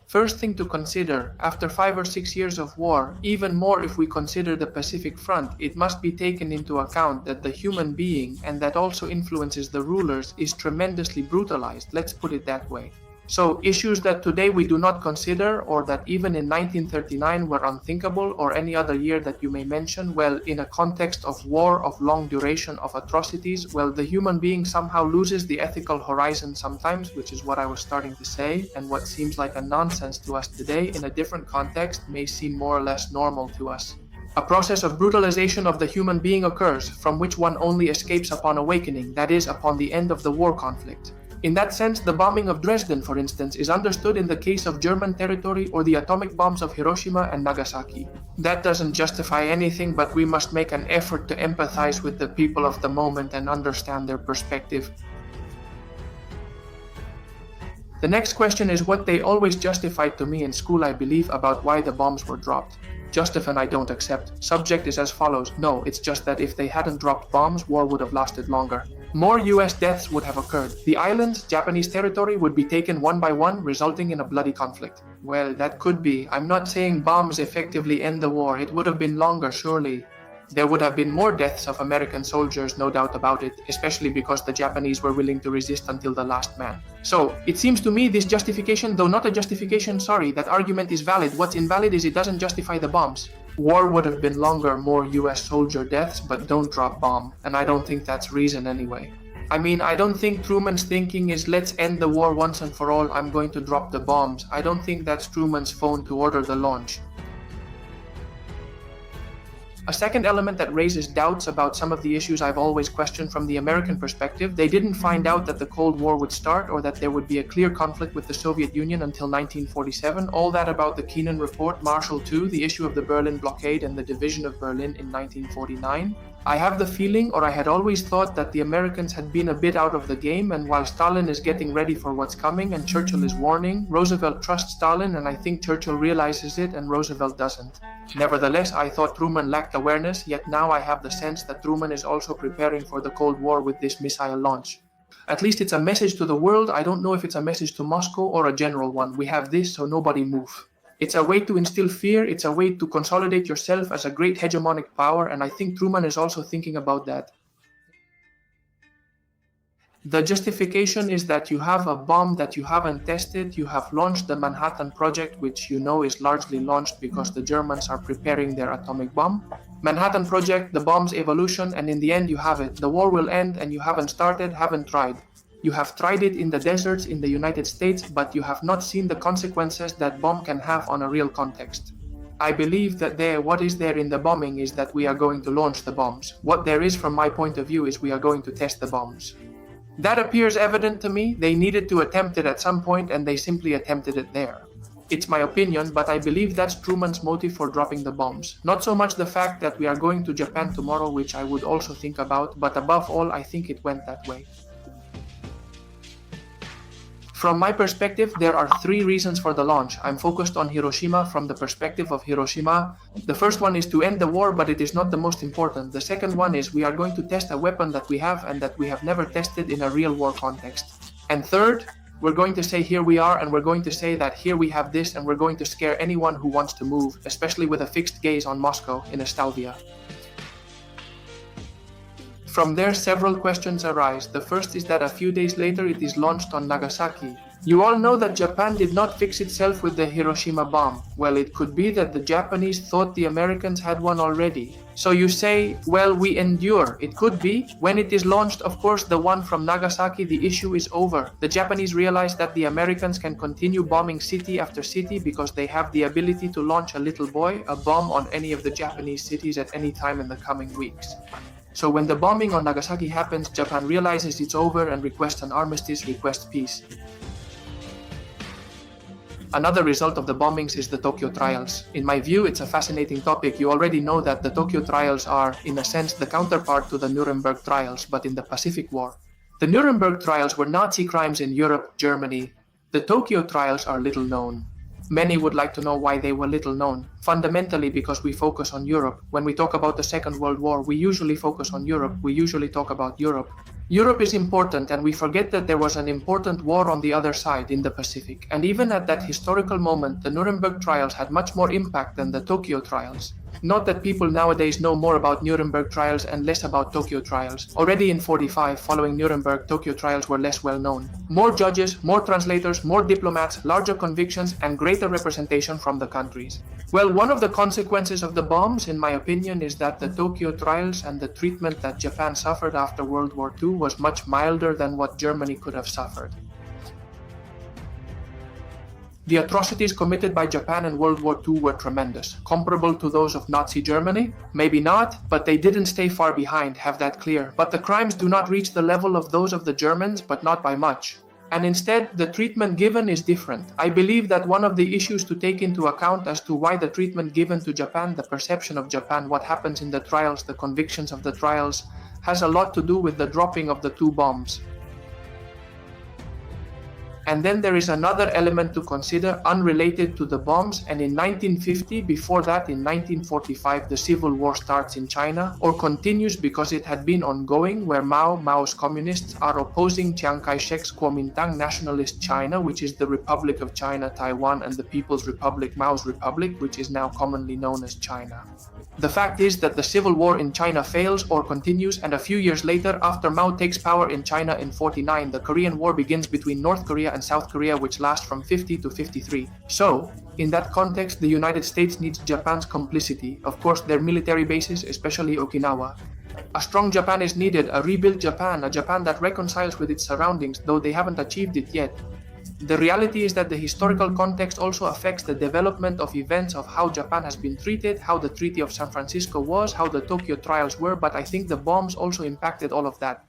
First thing to consider, after 5 or 6 years of war, even more if we consider the Pacific Front, it must be taken into account that the human being, and that also influences the rulers, is tremendously brutalized, let's put it that way. So issues that today we do not consider, or that even in 1939 were unthinkable, or any other year that you may mention, well, in a context of war, of long duration, of atrocities, well, the human being somehow loses the ethical horizon sometimes, which is what I was starting to say, and what seems like a nonsense to us today in a different context may seem more or less normal to us. A process of brutalization of the human being occurs, from which one only escapes upon awakening, that is, upon the end of the war conflict. In that sense, the bombing of Dresden, for instance, is understood in the case of German territory or the atomic bombs of Hiroshima and Nagasaki. That doesn't justify anything, but we must make an effort to empathize with the people of the moment and understand their perspective. The next question is what they always justified to me in school, I believe, about why the bombs were dropped. Justify and I don't accept. Subject is as follows. No, it's just that if they hadn't dropped bombs, war would have lasted longer. More US deaths would have occurred. The islands, Japanese territory, would be taken one by one, resulting in a bloody conflict. Well, that could be. I'm not saying bombs effectively end the war. It would have been longer, surely. There would have been more deaths of American soldiers, no doubt about it, especially because the Japanese were willing to resist until the last man. So, it seems to me this justification, though not a justification, that argument is valid. What's invalid is it doesn't justify the bombs. War would have been longer, more US soldier deaths, but don't drop bomb. And I don't think that's reason anyway. I mean, I don't think Truman's thinking is let's end the war once and for all, I'm going to drop the bombs. I don't think that's Truman's phone to order the launch. A second element that raises doubts about some of the issues I've always questioned from the American perspective, they didn't find out that the Cold War would start or that there would be a clear conflict with the Soviet Union until 1947. All that about the Kennan Report, Marshall II, the issue of the Berlin blockade and the division of Berlin in 1949. I have the feeling, or I had always thought, that the Americans had been a bit out of the game, and while Stalin is getting ready for what's coming and Churchill is warning, Roosevelt trusts Stalin, and I think Churchill realizes it and Roosevelt doesn't. Nevertheless, I thought Truman lacked awareness, yet now I have the sense that Truman is also preparing for the Cold War with this missile launch. At least it's a message to the world. I don't know if it's a message to Moscow or a general one. We have this, so nobody move. It's a way to instill fear, it's a way to consolidate yourself as a great hegemonic power, and I think Truman is also thinking about that. The justification is that you have a bomb that you haven't tested, you have launched the Manhattan Project, which you know is largely launched because the Germans are preparing their atomic bomb. Manhattan Project, the bomb's evolution, and in the end you have it. The war will end and you haven't started, haven't tried. You have tried it in the deserts in the United States, but you have not seen the consequences that bomb can have on a real context. I believe that what is there in the bombing is that we are going to launch the bombs. What there is from my point of view is we are going to test the bombs. That appears evident to me. They needed to attempt it at some point and they simply attempted it there. It's my opinion, but I believe that's Truman's motive for dropping the bombs. Not so much the fact that we are going to Japan tomorrow, which I would also think about, but above all, I think it went that way. From my perspective, there are 3 reasons for the launch. I'm focused on Hiroshima from the perspective of Hiroshima. The first one is to end the war, but it is not the most important. The second one is we are going to test a weapon that we have and that we have never tested in a real war context. And third, we're going to say here we are, and we're going to say that here we have this, and we're going to scare anyone who wants to move, especially with a fixed gaze on Moscow in Estalvia. From there, several questions arise. The first is that a few days later it is launched on Nagasaki. You all know that Japan did not fix itself with the Hiroshima bomb. Well, it could be that the Japanese thought the Americans had one already. So you say, well, we endure. It could be. When it is launched, of course, the one from Nagasaki, the issue is over. The Japanese realize that the Americans can continue bombing city after city because they have the ability to launch a little boy, a bomb on any of the Japanese cities at any time in the coming weeks. So when the bombing on Nagasaki happens, Japan realizes it's over and requests an armistice, requests peace. Another result of the bombings is the Tokyo trials. In my view, it's a fascinating topic. You already know that the Tokyo trials are, in a sense, the counterpart to the Nuremberg trials, but in the Pacific War. The Nuremberg trials were Nazi crimes in Europe, Germany. The Tokyo trials are little known. Many would like to know why they were little known. Fundamentally because we focus on Europe. When we talk about the Second World War, we usually focus on Europe. We usually talk about Europe. Europe is important, and we forget that there was an important war on the other side in the Pacific, and even at that historical moment, the Nuremberg trials had much more impact than the Tokyo trials. Not that people nowadays know more about Nuremberg trials and less about Tokyo trials. Already in 45, following Nuremberg, Tokyo trials were less well known. More judges, more translators, more diplomats, larger convictions, and greater representation from the countries. Well, one of the consequences of the bombs, in my opinion, is that the Tokyo trials and the treatment that Japan suffered after World War II was much milder than what Germany could have suffered. The atrocities committed by Japan in World War II were tremendous, comparable to those of Nazi Germany? Maybe not, but they didn't stay far behind, have that clear. But the crimes do not reach the level of those of the Germans, but not by much. And instead, the treatment given is different. I believe that one of the issues to take into account as to why the treatment given to Japan, the perception of Japan, what happens in the trials, the convictions of the trials, has a lot to do with the dropping of the two bombs. And then there is another element to consider unrelated to the bombs, and in 1950, before that in 1945, the Civil War starts in China, or continues because it had been ongoing, where Mao's communists are opposing Chiang Kai-shek's Kuomintang nationalist China, which is the Republic of China, Taiwan, and the People's Republic, Mao's Republic, which is now commonly known as China. The fact is that the civil war in China fails or continues, and a few years later, after Mao takes power in China in 49, the Korean War begins between North Korea and South Korea, which lasts from 50 to 53. So, in that context, the United States needs Japan's complicity, of course their military bases, especially Okinawa. A strong Japan is needed, a rebuilt Japan, a Japan that reconciles with its surroundings, though they haven't achieved it yet. The reality is that the historical context also affects the development of events of how Japan has been treated, how the Treaty of San Francisco was, how the Tokyo trials were, but I think the bombs also impacted all of that.